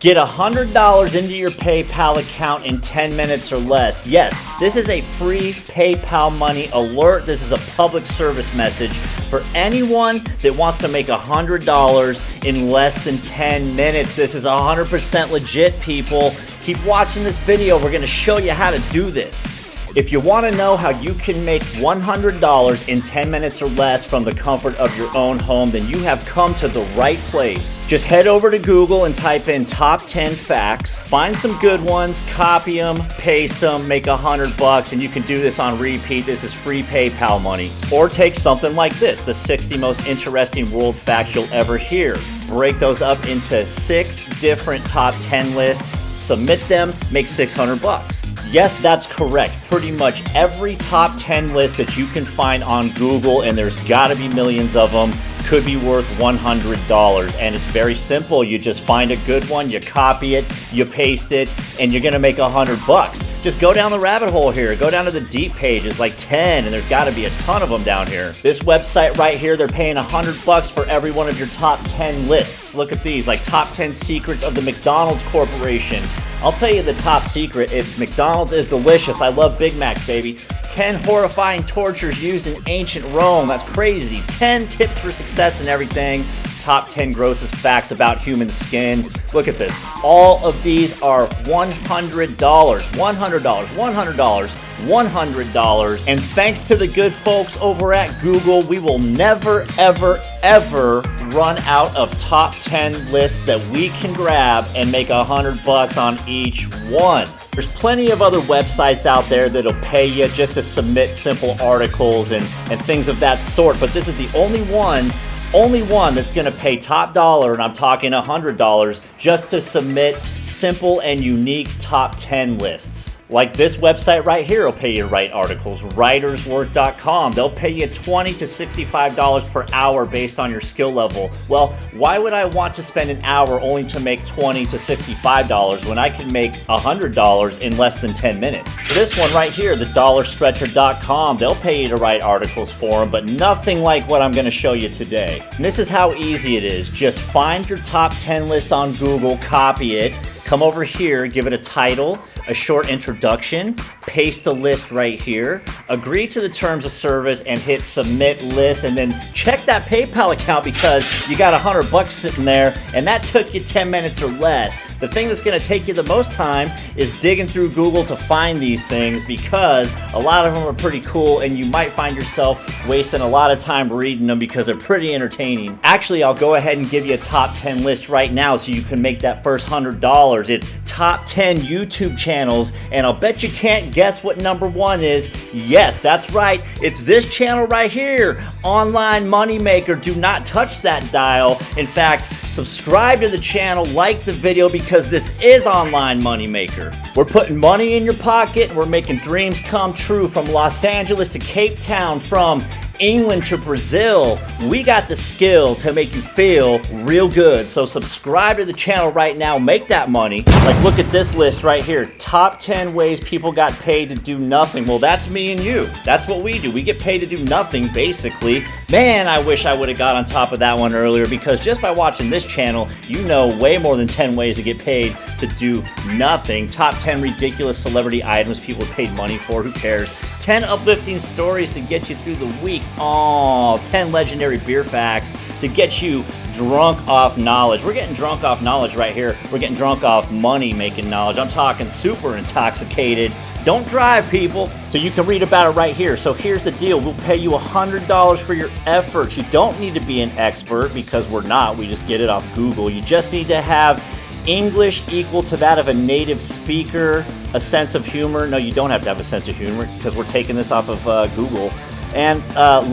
Get $100 into your PayPal account in 10 minutes or less. Yes, this is a free PayPal money alert. This is a public service message for anyone that wants to make $100 in less than 10 minutes. This is 100% legit, people. Keep watching this video. We're going to show you how to do this. If you want to know how you can make $100 in 10 minutes or less from the comfort of your own home, then you have come to the right place. Just head over to Google and type in top 10 facts. Find some good ones, copy them, paste them, make $100, and you can do this on repeat. This is free PayPal money. Or take something like this, the 60 most interesting world facts you'll ever hear. Break those up into 6 different top 10 lists, submit them, make $600. Yes, that's correct. Pretty much every top 10 list that you can find on Google, and there's gotta be millions of them, could be worth $100. And it's very simple. You just find a good one, you copy it, you paste it, and you're gonna make $100. Just go down the rabbit hole here. Go down to the deep pages, like 10, and there's gotta be a ton of them down here. This website right here, they're paying $100 for every one of your top 10 lists. Look at these, like top 10 secrets of the McDonald's Corporation. I'll tell you the top secret, it's McDonald's is delicious. I love Big Macs, baby. 10 horrifying tortures used in ancient Rome. That's crazy. 10 tips for success and everything. Top 10 grossest facts about human skin. Look at this. All of these are $100. $100, $100, $100. And thanks to the good folks over at Google, we will never, ever, ever run out of top 10 lists that we can grab and make $100 on each one. There's plenty of other websites out there that'll pay you just to submit simple articles and things of that sort, but this is the only one that's gonna pay top dollar, and I'm talking $100, just to submit simple and unique top 10 lists. Like this website right here will pay you to write articles, writerswork.com. They'll pay you $20 to $65 per hour based on your skill level. Well, why would I want to spend an hour only to make $20 to $65 when I can make $100 in less than 10 minutes? This one right here, the dollarstretcher.com, they'll pay you to write articles for them, but nothing like what I'm gonna show you today. And this is how easy it is. Just find your top 10 list on Google, copy it, come over here, give it a title, a short introduction, paste the list right here, agree to the terms of service, and hit submit list, and then check that PayPal account because you got $100 sitting there, and that took you 10 minutes or less. The thing that's gonna take you the most time is digging through Google to find these things because a lot of them are pretty cool, and you might find yourself wasting a lot of time reading them because they're pretty entertaining. Actually, I'll go ahead and give you a top 10 list right now so you can make that first $100. It's top 10 YouTube channels, and I'll bet you can't guess what number 1 is. Yes, that's right. It's this channel right here, Online Moneymaker. Do not touch that dial. In fact, subscribe to the channel, like the video, because this is Online Moneymaker. We're putting money in your pocket, and we're making dreams come true from Los Angeles to Cape Town, from England to Brazil. We got the skill to make you feel real good. So subscribe to the channel right now, make that money. Like, look at this list right here. Top 10 ways people got paid to do nothing. Well, that's me and you. That's what we do. We get paid to do nothing, basically. Man, I wish I would have got on top of that one earlier, because just by watching this channel, you know way more than 10 ways to get paid to do nothing. Top 10 ridiculous celebrity items people paid money for. Who cares? 10 uplifting stories to get you through the week. Oh, 10 legendary beer facts to get you drunk off knowledge. We're getting drunk off knowledge right here. We're getting drunk off money-making knowledge. I'm talking super intoxicated. Don't drive, people. So you can read about it right here. So here's the deal. We'll pay you $100 for your efforts. You don't need to be an expert, because we're not. We just get it off Google. You just need to have English equal to that of a native speaker, a sense of humor. No, you don't have to have a sense of humor, because we're taking this off of Google. And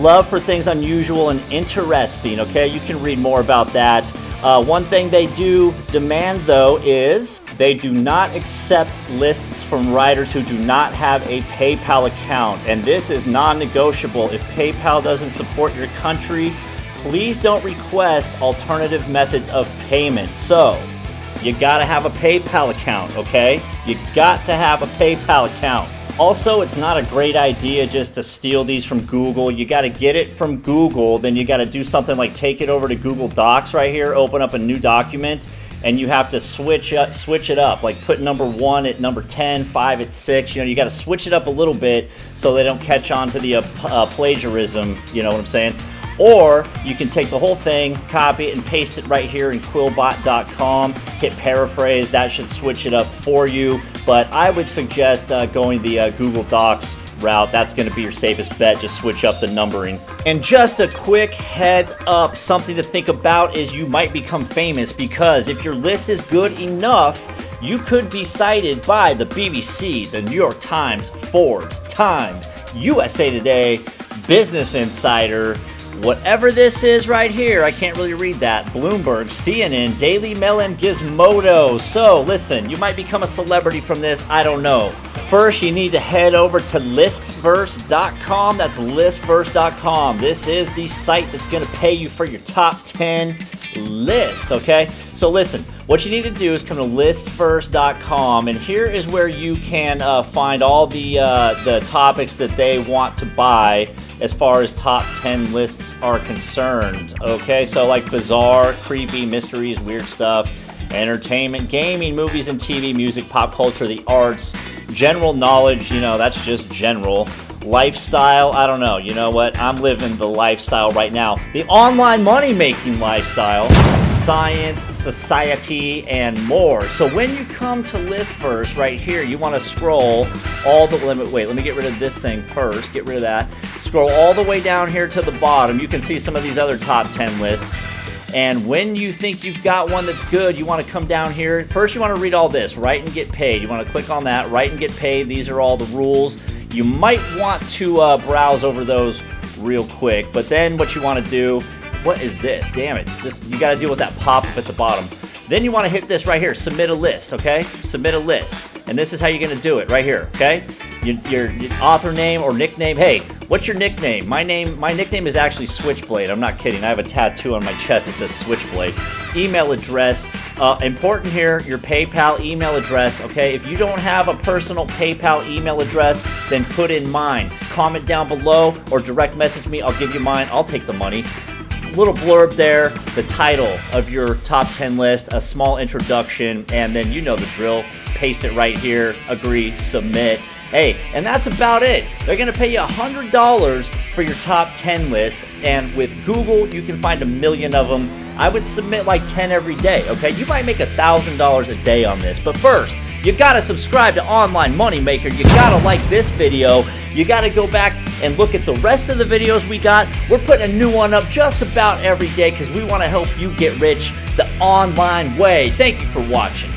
love for things unusual and interesting, okay? You can read more about that. One thing they do demand, though, is they do not accept lists from writers who do not have a PayPal account. And this is non-negotiable. If PayPal doesn't support your country, please don't request alternative methods of payment. So, you gotta have a PayPal account, okay? You got to have a PayPal account. Also, it's not a great idea just to steal these from Google. You got to get it from Google, then you got to do something like take it over to Google Docs right here, open up a new document, and you have to switch it up, like put number 1 at number 10, 5 at 6. You know, you got to switch it up a little bit so they don't catch on to the plagiarism, you know what I'm saying? Or you can take the whole thing, copy it, and paste it right here in Quillbot.com, hit paraphrase. That should switch it up for you. But I would suggest going the Google Docs route. That's going to be your safest bet. Just switch up the numbering. And just a quick heads up, something to think about is you might become famous, because if your list is good enough, you could be cited by the BBC, the New York Times, Forbes, Time, USA Today, Business Insider, whatever this is right here, I can't really read that, Bloomberg, CNN, Daily Mail, and Gizmodo. So listen, you might become a celebrity from this, I don't know. First, you need to head over to listverse.com. That's listverse.com. This is the site that's going to pay you for your top 10 list, okay? So listen, what you need to do is come to listverse.com, and here is where you can find all the topics that they want to buy as far as top 10 lists are concerned, okay? So like bizarre, creepy, mysteries, weird stuff, entertainment, gaming, movies and TV, music, pop culture, the arts, general knowledge, you know, that's just general. Lifestyle, I don't know, you know what, I'm living the lifestyle right now. The online money-making lifestyle, science, society, and more. So when you come to Listverse right here, you want to scroll all the limit. Wait, let me get rid of this thing first. Get rid of that. Scroll all the way down here to the bottom. You can see some of these other top 10 lists. And when you think you've got one that's good, you want to come down here. First, you want to read all this, write and get paid. You want to click on that, write and get paid. These are all the rules. You might want to browse over those real quick, but then what you want to do, what is this? Damn it. You got to deal with that pop-up at the bottom. Then you want to hit this right here, submit a list, okay? Submit a list. And this is how you're going to do it right here, okay? Your author name or nickname. Hey, what's your nickname? My nickname is actually Switchblade. I'm not kidding. I have a tattoo on my chest that says Switchblade. Email address. Important here, your PayPal email address, okay? If you don't have a personal PayPal email address, then put in mine. Comment down below or direct message me. I'll give you mine. I'll take the money. Little blurb there, the title of your top 10 list, a small introduction, and then you know the drill. Paste it right here, agree, submit. Hey, and that's about it. They're going to pay you $100 for your top 10 list, and with Google, you can find 1 million of them. I would submit like 10 every day, okay? You might make $1,000 a day on this, but first, you gotta subscribe to Online Moneymaker. You gotta like this video. You gotta go back and look at the rest of the videos we got. We're putting a new one up just about every day because we want to help you get rich the online way. Thank you for watching.